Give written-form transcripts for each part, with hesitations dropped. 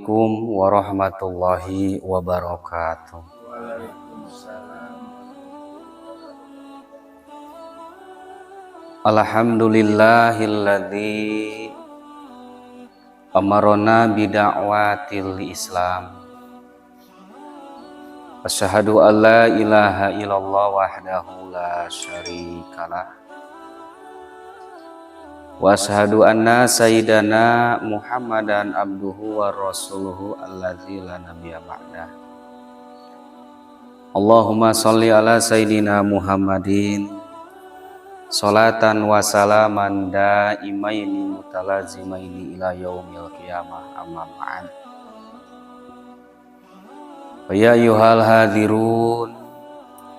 Assalamualaikum warahmatullahi wabarakatuh. Alhamdulillahilladzi amarona bida'watil Islam. Asyhadu an la ilaha illallah wahdahu la syarikalah. Wa asyhadu anna sayyidana Muhammadan abduhu wa rasuluhu alladzi la nabiyya ba'dah. Allahumma sholli ala sayyidina Muhammadin sholatan wa salaman daimaini mutalazimaini ila yaumil qiyamah, amma ba'd. Ya ayyuhal hadirun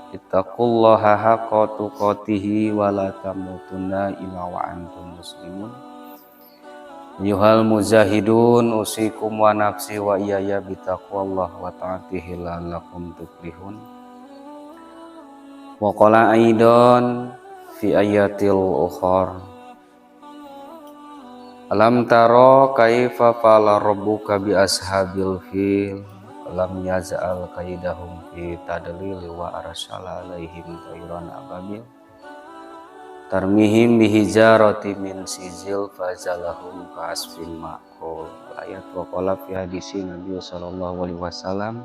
ittaqullaha haqqa tuqatih wa la tamutunna illa wa antum muslimun. Ayyuhal mujahidun usikum wa nafsi wa iyaya bitaqwallah wa ta'atihi la'allakum tuflihun. Wa qala aidan fi ayatil ukhar, alam taro kaifa fa'ala rabbuka bi ashabil fil lam yaz'al kaidahum fi tadlil wa arsala alaihim tayran ababil tarmihim bihijarati min sijil fazalahum ka'asfin ma'kul. Ayat wa qala fi hadisi Nabi sallallahu alaihi wasallam,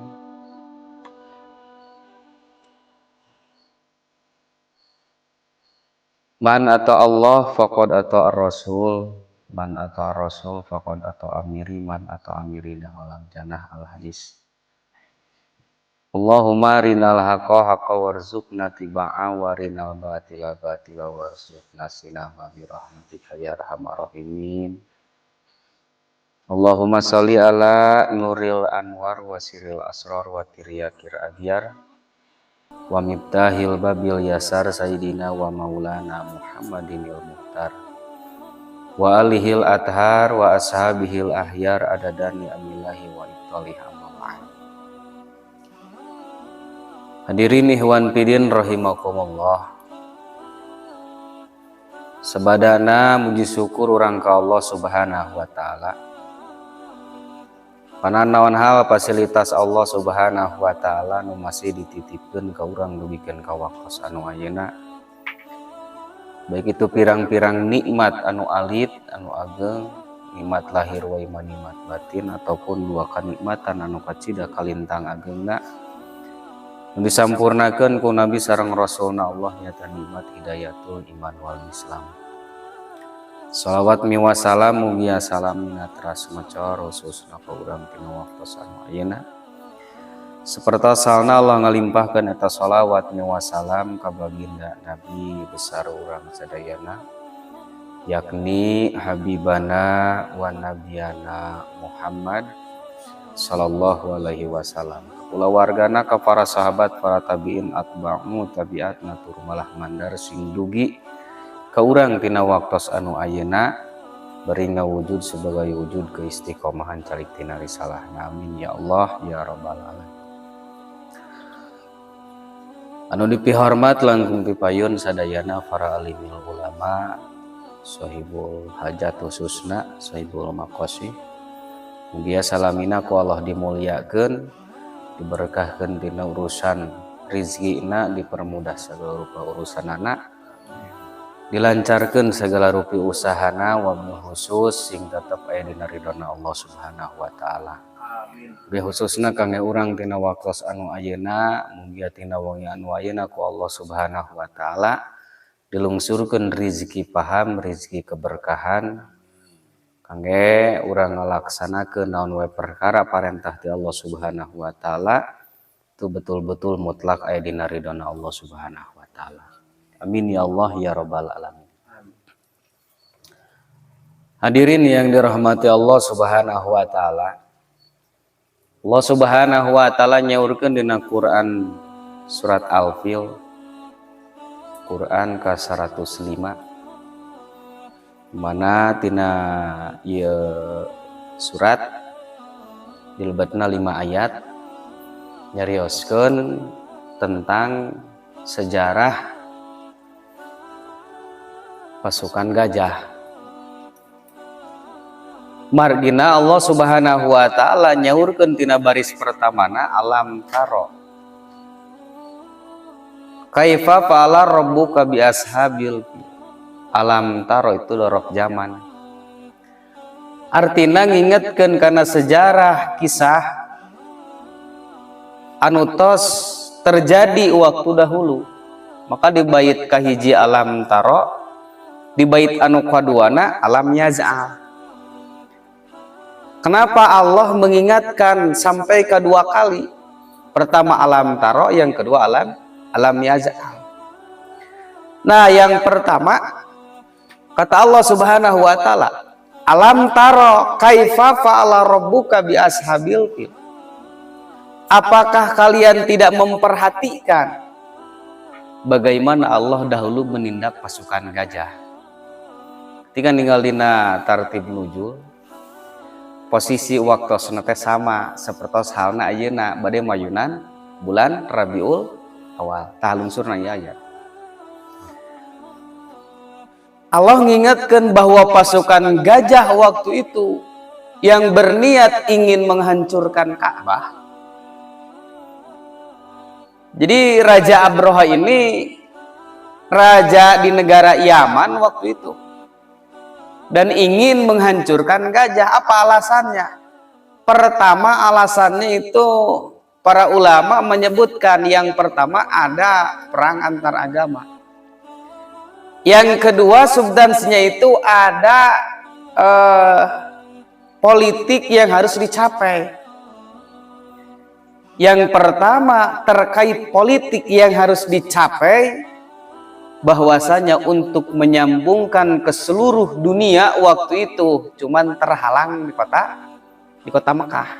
man ata Allah faqad ata ar-rasul, man ata ar-rasul faqad ata amiri, man ata amiri dakhala jannah. Al-hadis. Allahumma rinal haqqa haqqa warzuqna tiba'a wa rinal batila batila warzuqna sinama bi rahmatika ya arhamar rahimin. Allahumma sholli ala nuril anwar wa siril asrar wa tiryakir abyar wa miftahil babil yasar sayyidina wa maulana Muhammadinil muhtar wa alihil athar wa ashabihil ahyar adadani amillahi wa ibtalih amma ba'd. Hadirin ikhwan fillah rahimakumullah. Sabadana muji syukur urang ka Allah Subhanahu wa taala. Pana naon hal fasilitas Allah Subhanahu wa taala nu masih dititipkeun ka urang dugikeun ka waktos anu ayeuna. Baik itu pirang-pirang nikmat anu alit, anu ageng, nikmat lahir wa iman, nikmat batin, ataupun dua kanikmatan anu kacida kalintang agengna disampurnakeun ku Nabi sareng Rasulna Allah nyata nikmat hidayatul iman wal Islam. Shalawat miwa salam mugia salamina teras macor khususna ka urang tina waktos anu ayeuna. Sapertos salna Allah ngalimpahkeun eta shalawat miwa salam ka baginda Nabi besar urang sadayana, yakni Habibana wa Nabiyana Muhammad sallallahu alaihi wasallam. Kulawargana ka para sahabat, para tabiin, atba'u tabiat, natur malah mandar sing dugi ka urang tina waktos anu ayeuna bari ngawujud sebagai wujud keistiqomahan calik tina risalahna. Amin ya Allah ya rabbal alamin. Anu dipihormat langkung pipayun sadayana para alimul ulama, sahibul hajat khususna, sahibul maqasid. Mugia salamina ku Allah dimuliakeun, diberkahkeun dina urusan rizkina, dipermudah segala rupa urusan anak, dilancarkeun segala rupa usahana, wa khusus sing tetep aya dina ridona Allah Subhanahu wa taala. Amin. Khususna kangge urang tina waktos anu ayeuna, mugia tina wengi anu ayeuna ku Allah Subhanahu wa taala dilungsurkeun rezeki paham, rezeki keberkahan kangge urang ngalaksanakeun naon we perkara parentah ti Allah Subhanahu wa taala itu betul-betul mutlak aya dina ridona Allah Subhanahu wa taala. Amin ya Allah ya rabbal alamin. Hadirin yang dirahmati Allah Subhanahu wa taala. Allah Subhanahu wa taala nyaurkeun dina Quran surat Al-Fil, Quran ka 105, mana tina ieu surat dilebetna 5 ayat nyarioskeun tentang sejarah pasukan gajah. Margina Allah Subhanahu wa taala nyaurkeun tina baris pertamana alam taro kaifa fa'ala rabbuka bi ashabil fil. Alam taro itu lorok zaman, artina ngingetkeun kana sejarah kisah anu tos terjadi waktu dahulu. Maka di bait kahiji alam taro, di bait anu kaduana alam yaz'al. Kenapa Allah mengingatkan sampai kedua kali? Pertama alam taro, yang kedua alam yaz'al. Nah, yang pertama kata Allah Subhanahu wa taala, alam taro kaifa fa'ala rabbuka bi ashabil fil. Apakah kalian tidak memperhatikan bagaimana Allah dahulu menindak pasukan gajah? Ketika ninggal dina tartib nuzul, posisi waktu teh sama seperti halna ayeuna bade mayunan bulan Rabiul Awal. Tah lungsurna ieu ayat. Allah mengingatkan bahwa pasukan gajah waktu itu yang berniat ingin menghancurkan Ka'bah. Jadi Raja Abroha ini raja di negara Yaman waktu itu dan ingin menghancurkan gajah. Apa alasannya? Pertama, alasannya itu para ulama menyebutkan yang pertama ada perang antar agama. Yang kedua, substansinya itu ada politik yang harus dicapai. Yang pertama terkait politik yang harus dicapai, bahwasanya untuk menyambungkan ke seluruh dunia waktu itu cuman terhalang di kota Mekah.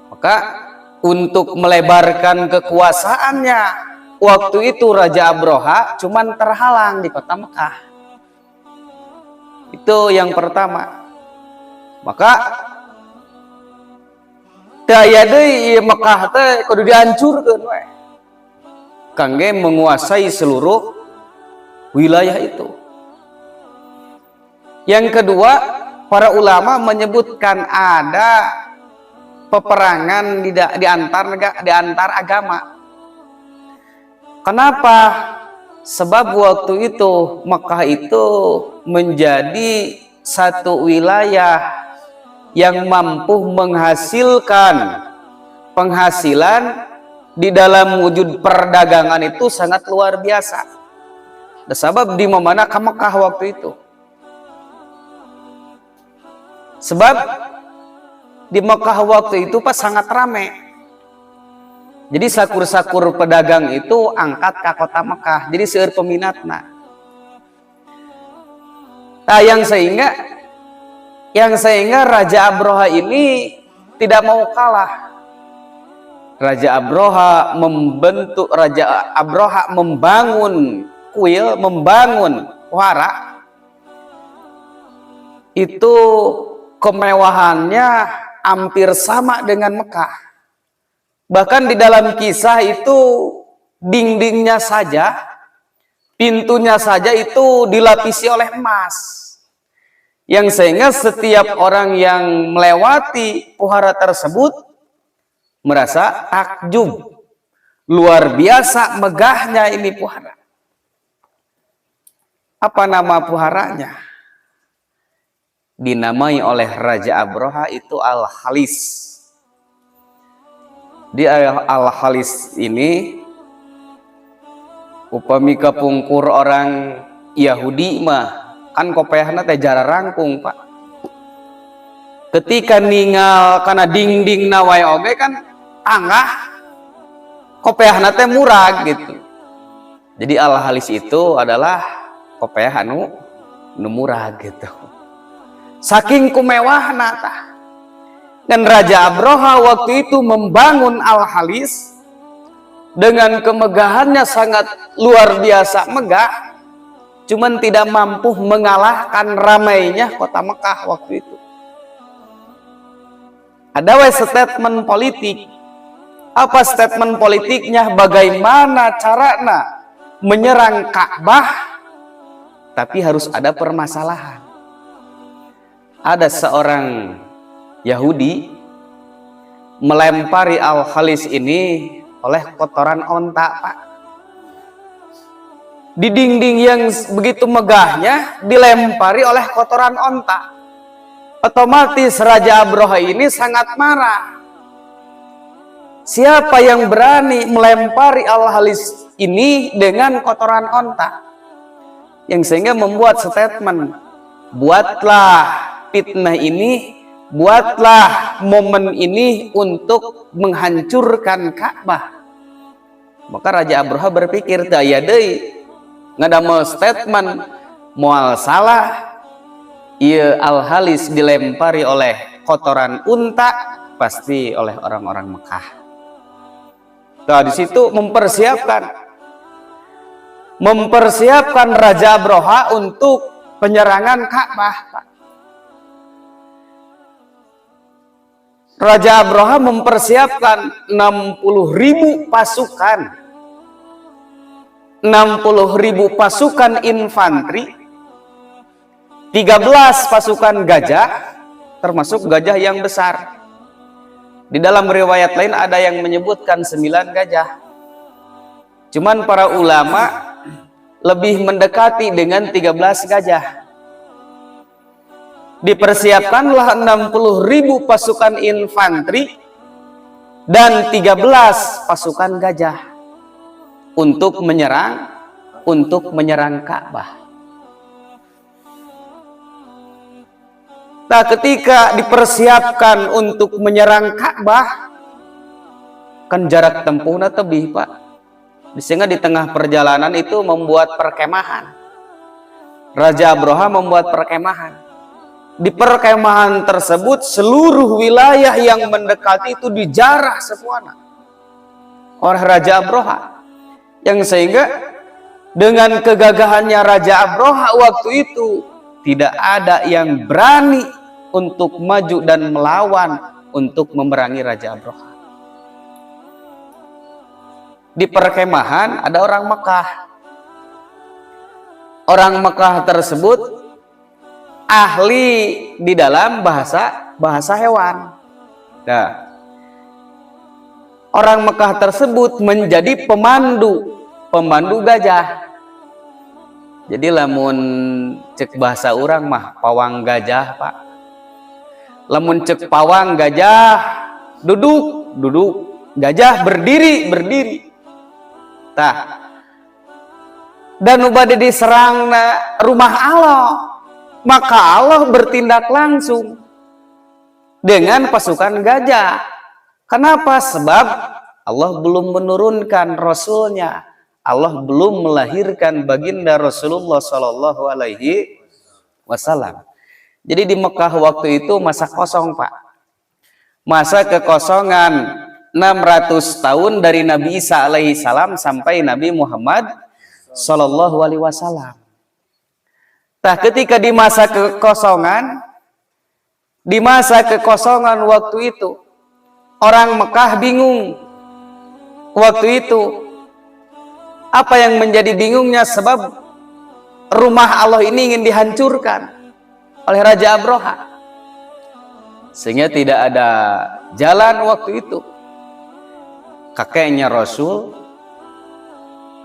Maka untuk melebarkan kekuasaannya waktu itu Raja Abroha cuman terhalang di kota Mekah. Itu yang pertama. Maka daya deui Mekah teh kudu dihancurkeun we. Kangge menguasai seluruh wilayah itu. Yang kedua, para ulama menyebutkan ada peperangan di antar agama. Kenapa? Sebab waktu itu Mekah itu menjadi satu wilayah yang mampu menghasilkan penghasilan di dalam wujud perdagangan itu sangat luar biasa. Sebab di mana ke Mekah waktu itu. Sebab di Mekah waktu itu pas sangat ramai. Jadi sakur-sakur pedagang itu angkat ke kota Mekah. Jadi seueur peminatna. Nah, yang sehingga Raja Abroha ini tidak mau kalah. Raja Abroha membangun kuil, membangun wara. Itu kemewahannya hampir sama dengan Mekah. Bahkan di dalam kisah itu dindingnya saja, pintunya saja itu dilapisi oleh emas. Yang sehingga setiap orang yang melewati wara tersebut merasa takjub, luar biasa megahnya ini wara. Apa nama waharanya? Dinamai oleh Raja Abroha itu Al-Halis. Di Al-Halis ini upami kapungkur orang Yahudi mah kan kopeahna teh jara rangkung, Pak. Ketika ninggal kana dinding nawai oge kan tangah kopeahna teh murah gitu. Jadi Al-Halis itu adalah kopeah anu murah gitu. Saking kumewahna tah. Dan Raja Abroha waktu itu membangun Al-Halis dengan kemegahannya sangat luar biasa megah, cuman tidak mampu mengalahkan ramainya kota Mekah waktu itu. Ada statement politik. Apa statement politiknya? Bagaimana caranya menyerang Ka'bah tapi harus ada permasalahan. ada seorang Yahudi melempari Al-Khalis ini oleh kotoran onta, Pak. Di dinding yang begitu megahnya dilempari oleh kotoran onta. Otomatis Raja Abraha ini sangat marah. Siapa yang berani melempari Al-Khalis ini dengan kotoran onta? Yang sehingga membuat statement, buatlah fitnah ini, buatlah momen ini untuk menghancurkan Ka'bah. Maka Raja Abraha berpikir, daya deui ngadamel statement moal salah, ieu Al-Khalis dilempari oleh kotoran unta, pasti oleh orang-orang Mekah. Nah, di situ mempersiapkan Raja Abraha untuk penyerangan Ka'bah, Pak. Raja Abraha mempersiapkan 60.000 pasukan, 60.000 pasukan infanteri, 13 pasukan gajah, termasuk gajah yang besar. Di dalam riwayat lain ada yang menyebutkan 9 gajah. Cuman para ulama lebih mendekati dengan 13 gajah. Dipersiapkanlah 60.000 pasukan infanteri dan 13 pasukan gajah untuk menyerang Ka'bah. Nah, ketika dipersiapkan untuk menyerang Ka'bah, kan jarak tempuhnya tebih, Pak. Sehingga di tengah perjalanan itu membuat perkemahan. Raja Abraha membuat perkemahan. Di perkemahan tersebut seluruh wilayah yang mendekati itu dijarah semuanya oleh Raja Abraha. Yang sehingga dengan kegagahannya Raja Abraha waktu itu tidak ada yang berani untuk maju dan melawan untuk memerangi Raja Abraha. Di perkemahan ada orang Mekah. Orang Mekah tersebut ahli di dalam bahasa hewan. Nah, orang Mekah tersebut menjadi pemandu gajah. Jadi lamun cek bahasa orang mah pawang gajah, Pak. Lamun cek pawang gajah duduk, gajah berdiri. Tah. Dan ubade diserang rumah Allah. Maka Allah bertindak langsung dengan pasukan gajah. Kenapa? Sebab Allah belum menurunkan Rasulnya. Allah belum melahirkan baginda Rasulullah Shallallahu Alaihi Wasallam. Jadi di Mekah waktu itu masa kosong, Pak. Masa kekosongan 600 tahun dari Nabi Isa alaihi salam sampai Nabi Muhammad Shallallahu Alaihi Wasallam. Nah, ketika di masa kekosongan waktu itu, orang Mekah bingung. Waktu itu, apa yang menjadi bingungnya? Sebab rumah Allah ini ingin dihancurkan oleh Raja Abraha. Sehingga tidak ada jalan waktu itu. Kakeknya Rasul,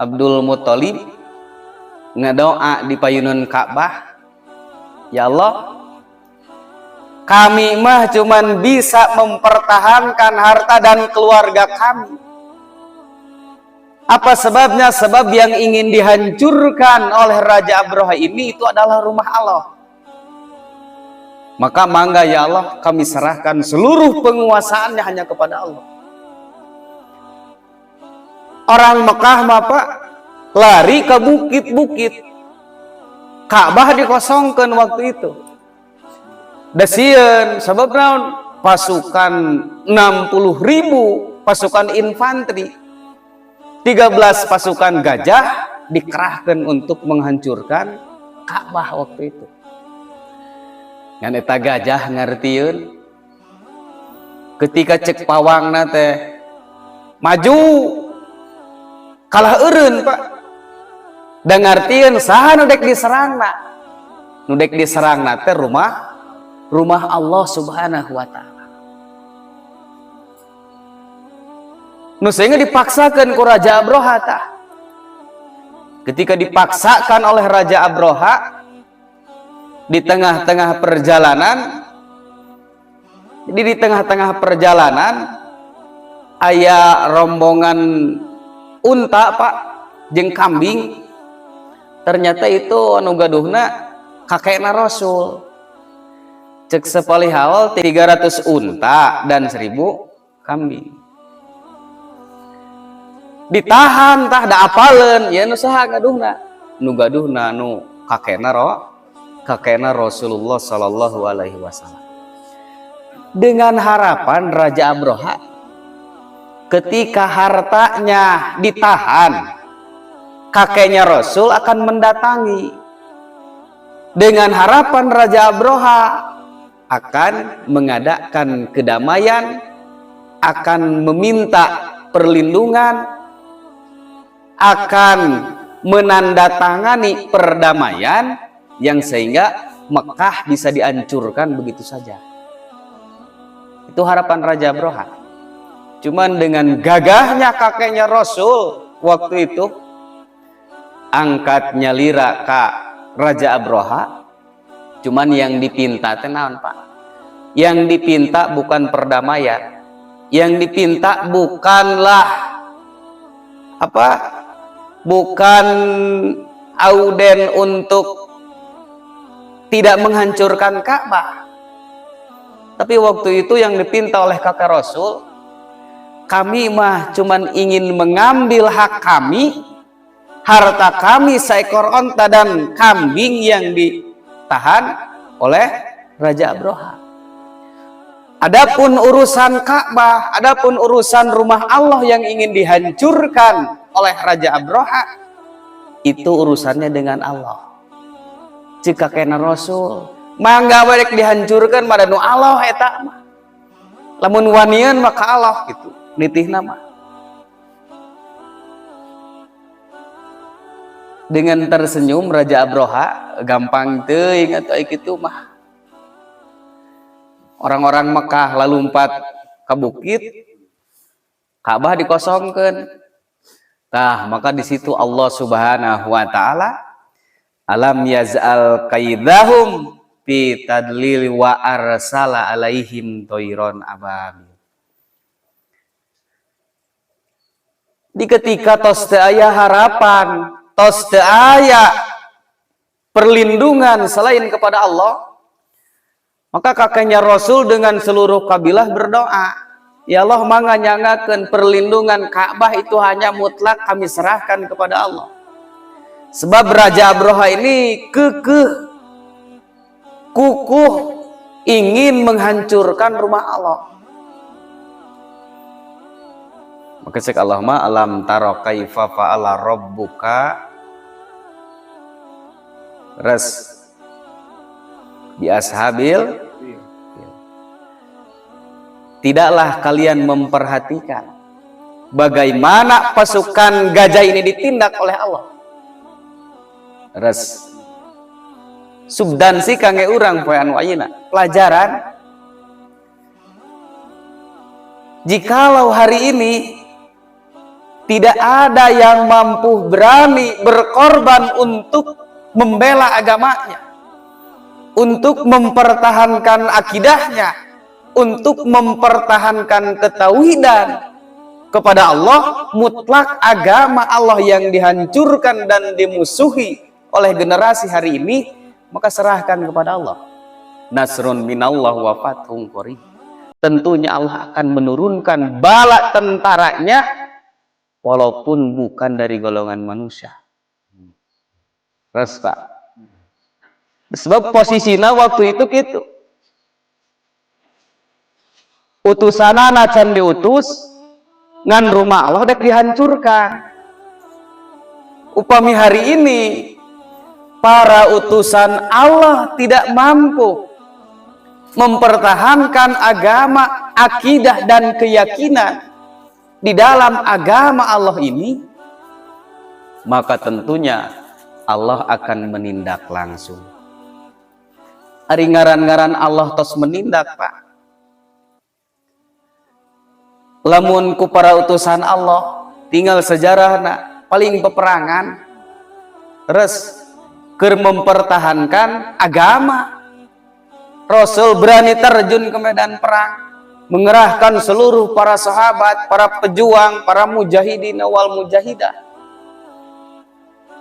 Abdul Muthalib, ngedoa di payunan Ka'bah, ya Allah, kami mah cuman bisa mempertahankan harta dan keluarga kami. Apa sebabnya? Sebab yang ingin dihancurkan oleh Raja Abraha ini itu adalah rumah Allah. Maka mangga ya Allah, kami serahkan seluruh penguasaannya hanya kepada Allah. Orang Mekah mah, Pak, lari ke bukit-bukit. Ka'bah dikosongkan waktu itu. Dasieun sebab naon? Pasukan 60.000 pasukan infanteri, 13 pasukan gajah dikerahkan untuk menghancurkan Ka'bah waktu itu. Ngan eta gajah ngartieun ketika cek pawangna teh maju kalah eureun, Pak. Dan ngartieun saha nu dek diserangna? Nu dek diserangna teh rumah rumah Allah Subhanahu wa Ta'ala. Nu sehingga dipaksakan ku Raja Abroha tah. Ketika dipaksakan oleh Raja Abroha di tengah-tengah perjalanan, jadi di tengah-tengah perjalanan aya rombongan unta Pak jeung kambing, ternyata itu anu gaduhna kakekna Rasul. Cek sepalihawal 300 unta dan 1000 kambing. Ditahan tah da apaleun ya nu saha gaduhna? Nu gaduhna nu kakekna Rasulullah sallallahu alaihi wasallam. Dengan harapan Raja Abroha ketika hartanya ditahan, kakeknya Rasul akan mendatangi. Dengan harapan Raja Abroha akan mengadakan kedamaian, akan meminta perlindungan, akan menandatangani perdamaian yang sehingga Mekah bisa dihancurkan begitu saja. Itu harapan Raja Abroha. Cuman dengan gagahnya kakeknya Rasul waktu itu, angkatnya lira ke Raja Abroha. Cuman yang dipinta tenaon Pak? Yang dipinta bukan perdamaian. Yang dipinta bukanlah apa? Bukan auden untuk tidak menghancurkan Ka'bah. Tapi waktu itu yang dipinta oleh kakek Rasul, kami mah cuman ingin mengambil hak kami, harta kami seekor onta dan kambing yang ditahan oleh Raja Abroha. Adapun urusan Ka'bah, adapun urusan rumah Allah yang ingin dihancurkan oleh Raja Abroha, itu urusannya dengan Allah. Jika kena Rasul mangga balik dihancurkan pada nu Allah eta mah. Lamun wanian maka Allah gitu. Nitih nama. Dengan tersenyum Raja Abroha gampang teuing atuh kitu mah. Orang-orang Mekah lalumpat ke bukit, Ka'bah dikosongkeun. Tah, maka di situ Allah Subhanahu wa taala alam yaz'al kaidahum fi tadlil wa arsala alaihim toiron ababil. Di ketika tos teu aya harapan, tos teu aya perlindungan selain kepada Allah, maka kakeknya Rasul dengan seluruh kabilah berdoa, ya Allah mangga nyangakeun perlindungan Ka'bah itu hanya mutlak kami serahkan kepada Allah. Sebab Raja Abroha ini kekeh, kukuh, ingin menghancurkan rumah Allah. Maka cek Allah ma alam taro kaifa fa'ala rabbuka ras bi ashabil. Tidaklah kalian memperhatikan bagaimana pasukan gajah ini ditindak oleh Allah. Res subdansi kangge urang poe anu ayeuna pelajaran, jikalau hari ini tidak ada yang mampu berani berkorban untuk membela agamanya, untuk mempertahankan akidahnya, untuk mempertahankan ketauhidan kepada Allah, mutlak agama Allah yang dihancurkan dan dimusuhi oleh generasi hari ini, maka serahkan kepada Allah. Nasrun minallah wa fathun qarib. Tentunya Allah akan menurunkan bala tentaranya walaupun bukan dari golongan manusia. Resta. Sebab posisinya waktu itu gitu. Utusanana can diutus ngan rumah Allah dek dihancurkan. Upami hari ini para utusan Allah tidak mampu mempertahankan agama, akidah dan keyakinan di dalam agama Allah ini, maka tentunya Allah akan menindak langsung. Ari ngaran-ngaran Allah tos menindak Pak. Lamun ku para utusan Allah tinggal sejarahna paling peperangan res keur mempertahankan agama. Rasul berani terjun ke medan perang, mengerahkan seluruh para sahabat, para pejuang, para mujahidin wal mujahidah.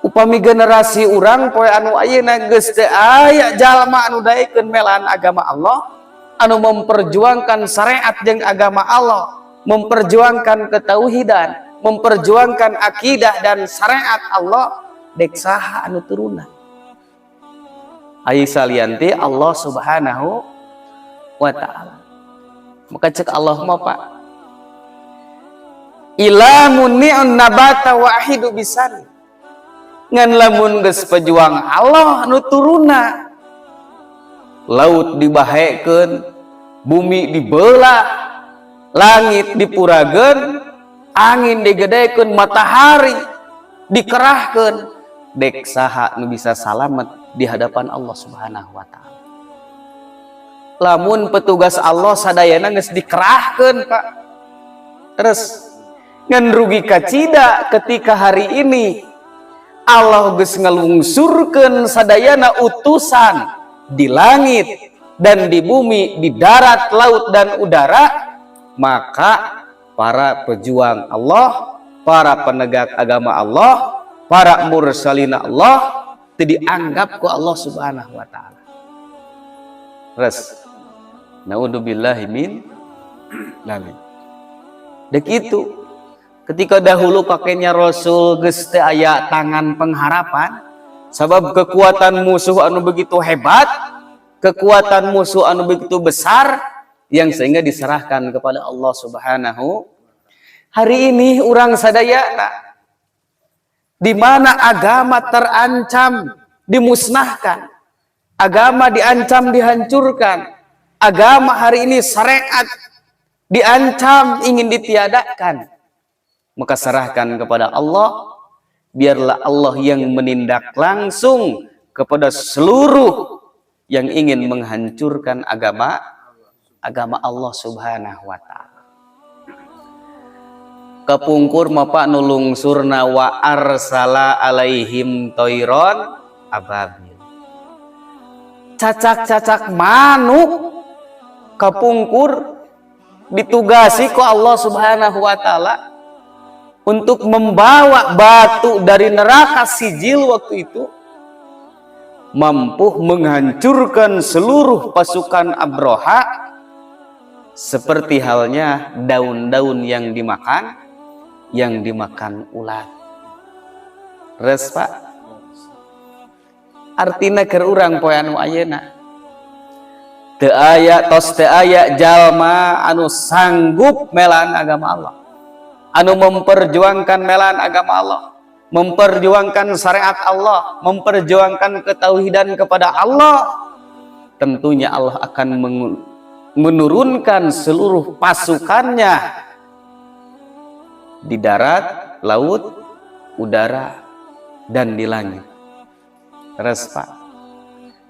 Upami generasi urang poe anu ayeuna geus teu aya jalma anu daekeun melaan agama Allah, anu memperjuangkan syariat jeung agama Allah, memperjuangkan ketauhidan, memperjuangkan akidah dan syariat Allah, dek saha anu turunan. Ai salianti Allah Subhanahu wa ta'ala. Maka cek Allah mah Pak, ila muni'un nabata wahidu bisan, ngan lamun geus pejuang Allah anu turuna, laut dibahekeun, bumi dibelah, langit dipurageun, angin digedekeun, matahari dikerahkeun, dek saha nu bisa salamet di hadapan Allah Subhanahu wa ta'ala. Lamun petugas Allah sadayana geus dikerahkeun Pak, terus ngan rugi kacida ketika hari ini Allah geus ngalungsurkeun sadayana utusan di langit dan di bumi, di darat, laut dan udara, maka para pejuang Allah, para penegak agama Allah, para mursalin Allah dianggap ku Allah Subhanahu wa ta'ala. Res naudzubillahi min dzalik. Dek itu ketika dahulu pakainya Rasul geus teu aya tangan pengharapan, sabab kekuatan musuh anu begitu hebat, kekuatan musuh anu begitu besar, yang sehingga diserahkan kepada Allah Subhanahu. Hari ini urang sadayana di mana agama terancam dimusnahkan, agama diancam dihancurkan, agama hari ini syariat diancam ingin ditiadakan, maka serahkan kepada Allah, biarlah Allah yang menindak langsung kepada seluruh yang ingin menghancurkan agama Allah Subhanahu wa ta'ala. Kepungkur mapa nulung surna wa arsala alaihim toiron ababil. Cacak-cacak manuk kepungkur ditugasi ku Allah Subhanahu wa ta'ala untuk membawa batu dari neraka sijil waktu itu, mampu menghancurkan seluruh pasukan Abroha, seperti halnya daun-daun yang dimakan ulat. Res Pak, artina keur urang poe anu ayeuna teu aya tos teu aya jalma anu sanggup melaan agama Allah, anu memperjuangkan melaan agama Allah, memperjuangkan syariat Allah, memperjuangkan ketauhidan kepada Allah. Tentunya Allah akan menurunkan seluruh pasukannya di darat, laut, udara, dan di langit. Terus Pak,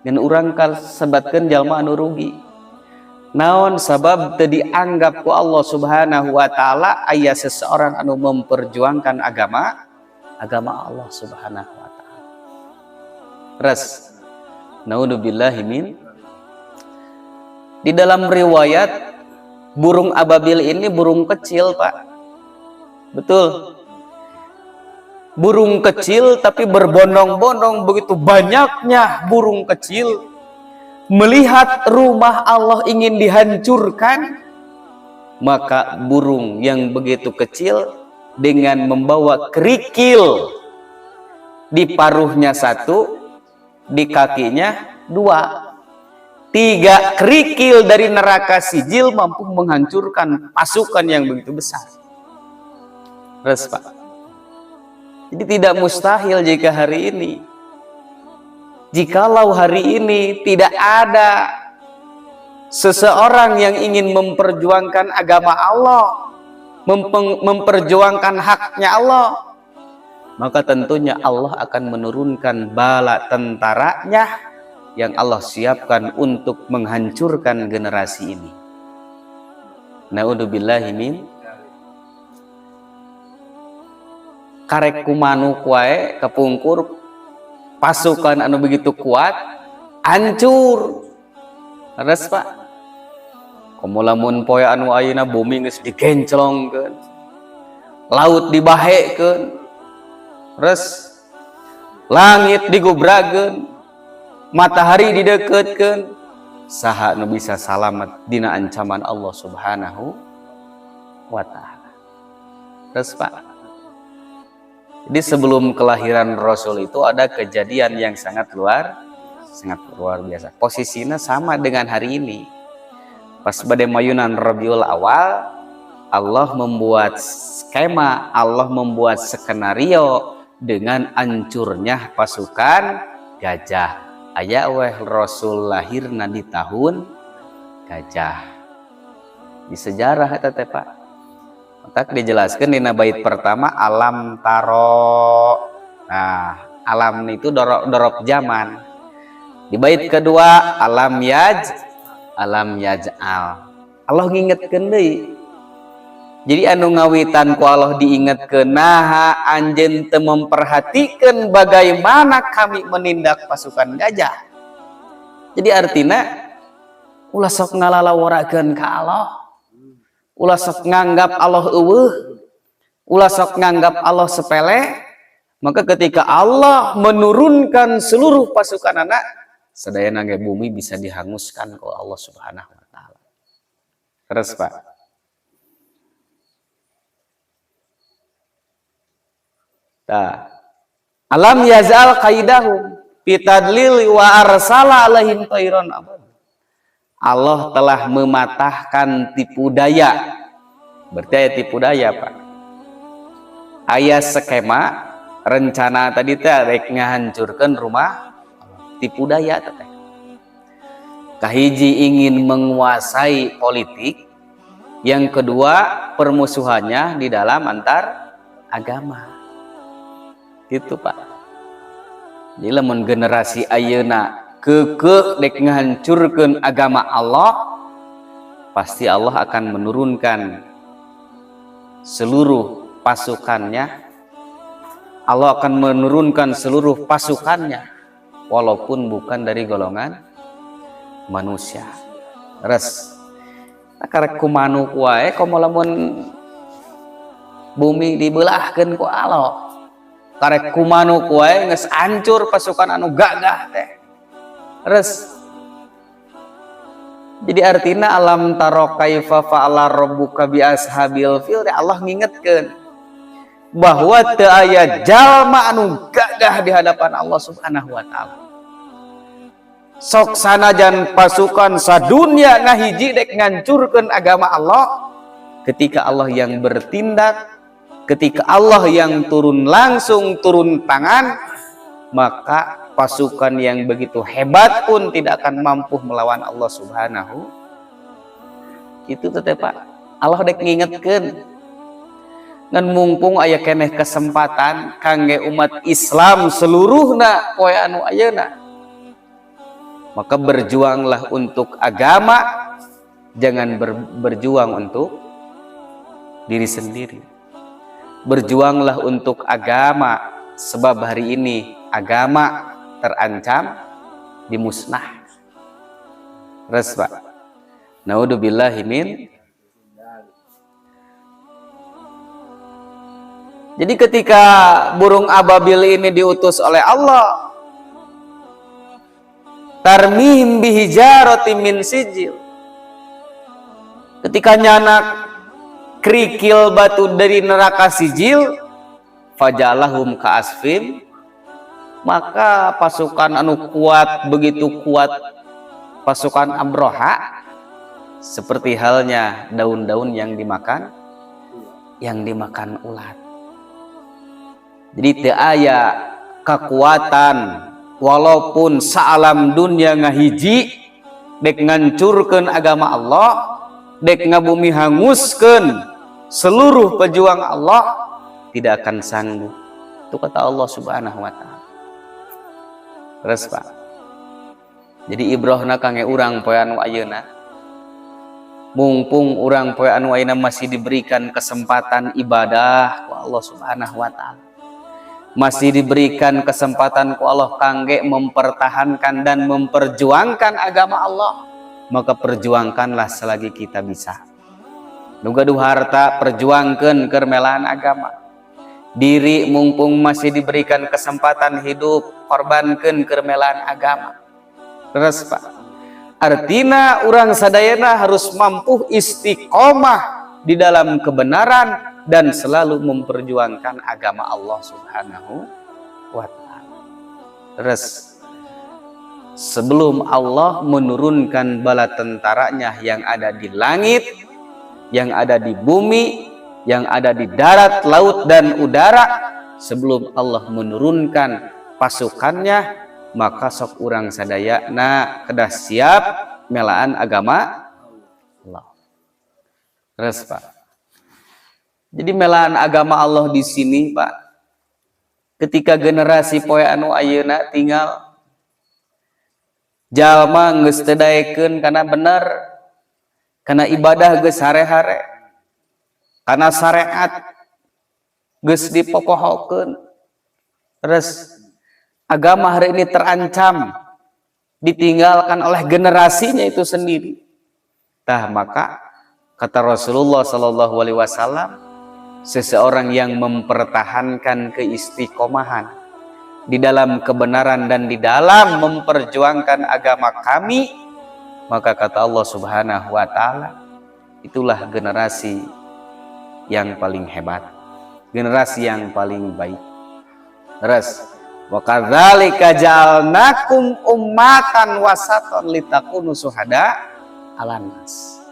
dan urang kal sebatkeun jalma anu rugi. Naon sabab teu dianggap ku Allah Subhanahu wa ta'ala aya seseorang anu memperjuangkan agama Allah Subhanahu wa ta'ala. Terus naudzubillahi min. Di dalam riwayat, burung ababil ini burung kecil Pak. Betul, burung kecil tapi berbondong-bondong, begitu banyaknya burung kecil melihat rumah Allah ingin dihancurkan, maka burung yang begitu kecil dengan membawa kerikil, di paruhnya satu, di kakinya dua, 3 kerikil dari neraka sijil mampu menghancurkan pasukan yang begitu besar. Res Pak, jadi tidak mustahil jika hari ini, jikalau hari ini tidak ada seseorang yang ingin memperjuangkan agama Allah, memperjuangkan haknya Allah, maka tentunya Allah akan menurunkan bala tentaranya yang Allah siapkan untuk menghancurkan generasi ini. Naudzubillahi min karek kumanuk wae kepungkur pasukan anu begitu kuat hancur. Terus Pak, komo lamun poe anu ayeuna bumi geus digenclongkeun, laut dibahekeun, terus langit digubrageun, matahari dideketkeun, saha nu bisa salamet dina ancaman Allah Subhanahu wa taala. Terus Pak, jadi sebelum kelahiran Rasul itu ada kejadian yang sangat luar biasa. Posisinya sama dengan hari ini. Pas pada mayunan Rabiul Awal, Allah membuat skema, Allah membuat skenario dengan hancurnya pasukan gajah. Aya weh Rasul lahirna di tahun gajah. Di sejarah eta teh Pak. Tak dijelaskan di bait pertama alam taro. Nah, alam itu dorok zaman. Di bait kedua alam yaj'al. Allah ngingetkeun deui. Jadi anu ngawitan ku Allah diingetkeun naha anjeun teu memperhatikeun bagaimana kami menindak pasukan gajah. Jadi artinya ulah sok ngalalaworakeun ka Allah. Ulah sok nganggap Allah eueuh, ulah sok nganggap Allah sepele. Maka ketika Allah menurunkan seluruh pasukan anak, sadayana ge bumi bisa dihanguskan ku Allah Subhanahu wa taala. Terus Pak, alam yazal qaidahum bitadlil wa arsala alaihim tayran abad. Allah telah mematahkan tipu daya. Berarti aya tipu daya Pak. Aya skema rencana tadi teh rek ngahancurkeun rumah, tipu daya teh. Kahiji ingin menguasai politik, yang kedua permusuhannya di dalam antar agama. Gitu Pak. Jadi lamun generasi ayeuna kekeh dek ngahancurkeun agama Allah, pasti Allah akan menurunkan seluruh pasukannya. Allah akan menurunkan seluruh pasukannya walaupun bukan dari golongan manusia. Res karek kumanuk wae komo lamun bumi dibelahkeun ku Allah. Karek kumanuk wae geus hancur pasukan anu gagah teh. Res. Jadi artinya alam taro kaifa fa'ala rabbuka bi ashabil fil, Allah ngingetkeun bahwa teu aya jalma anu gagah di hadapan Allah Subhanahu wa taala. Sok sanajan pasukan sadunya ngahiji dek ngancurkeun agama Allah, ketika Allah yang bertindak, ketika Allah yang turun langsung turun tangan, maka pasukan yang begitu hebat pun tidak akan mampu melawan Allah Subhanahu. Itu teh Pak, Allah dek ngingetkeun ngan mumpung aya keneh kesempatan kangge umat Islam seluruhna poe anu ayeuna, maka berjuanglah untuk agama, jangan berjuang untuk diri sendiri. Berjuanglah untuk agama, sebab hari ini agama terancam dimusnah. Res Pak. Naudzubillahi min. Jadi ketika burung ababil ini diutus oleh Allah, tarmihim bihijaratin min sijil. Ketika nyanak kerikil batu dari neraka sijil, fajalahum ka'asfin, maka pasukan anu kuat, begitu kuat pasukan Abroha, seperti halnya daun-daun yang dimakan ulat. Jadi teu aya kekuatan walaupun saalam dunia ngahiji dek ngancurkeun agama Allah, dek ngabumi hanguskeun seluruh pejuang Allah, tidak akan sanggup. Itu kata Allah Subhanahu wa taala. Terus Pak, Jadi ibrohna kangge urang poe anu ayeuna mumpung urang poe anu ayeuna masih diberikan kesempatan ibadah ku Allah Subhanahu wa taala, masih diberikan kesempatan ku Allah kangge mempertahankan dan memperjuangkan agama Allah, maka perjuangkanlah selagi kita bisa. Nu gaduh harta perjuangkeun keur melaan agama. Diri mumpung masih diberikan kesempatan hidup korbankeun keur melaan agama. Terus Pak, artinya orang sadayana harus mampu istiqomah di dalam kebenaran dan selalu memperjuangkan agama Allah Subhanahu wa ta'ala. Terus sebelum Allah menurunkan bala tentaranya yang ada di langit, yang ada di bumi, yang ada di darat, laut dan udara, sebelum Allah menurunkan pasukannya, maka sok urang sadayana kedah siap melaan agama Allah. Terus Pak, jadi melaan agama Allah di sini Pak, ketika generasi poe anu ayeuna tinggal jalma geus teu daekeun kana bener, kana ibadah geus hare-hare, kana syariat geus dipopohokeun. Terus agama hari ini terancam ditinggalkan oleh generasinya itu sendiri. Tah maka kata Rasulullah Shallallahu Alaihi Wasallam, seseorang yang mempertahankan keistiqomahan di dalam kebenaran dan di dalam memperjuangkan agama kami, maka kata Allah Subhanahu wa taala, itulah generasi yang paling hebat, generasi yang paling baik. Terus wa kadzalika ja'alnakum ummatan wasatan litakunu syuhada 'alan nas.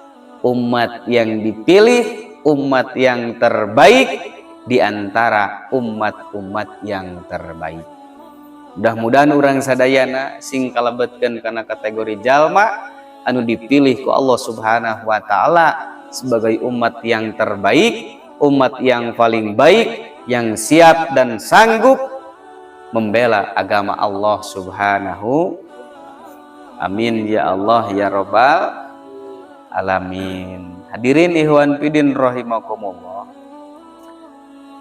Umat yang dipilih, umat yang terbaik di antara umat-umat yang terbaik. Mudah-mudahan urang sadayana sing kalebetkeun kana kategori jalma anu dipilih ku Allah Subhanahu wa taala sebagai umat yang terbaik, umat yang paling baik, yang siap dan sanggup membela agama Allah Subhanahu. Amin ya Allah ya Rabbal alamin. Hadirin ikhwan fidin rahimakumullah.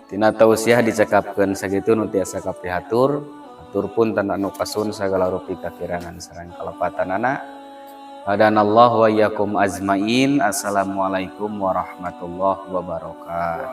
Tina tausiah dicekapkeun sakitu nu tiasa kaprihatur, atur pun tan anu kasun sagala rupi kakirangan sareng kalepatanana. Hadanallahu wa iyyakum azmain. Assalamualaikum warahmatullahi wabarakatuh.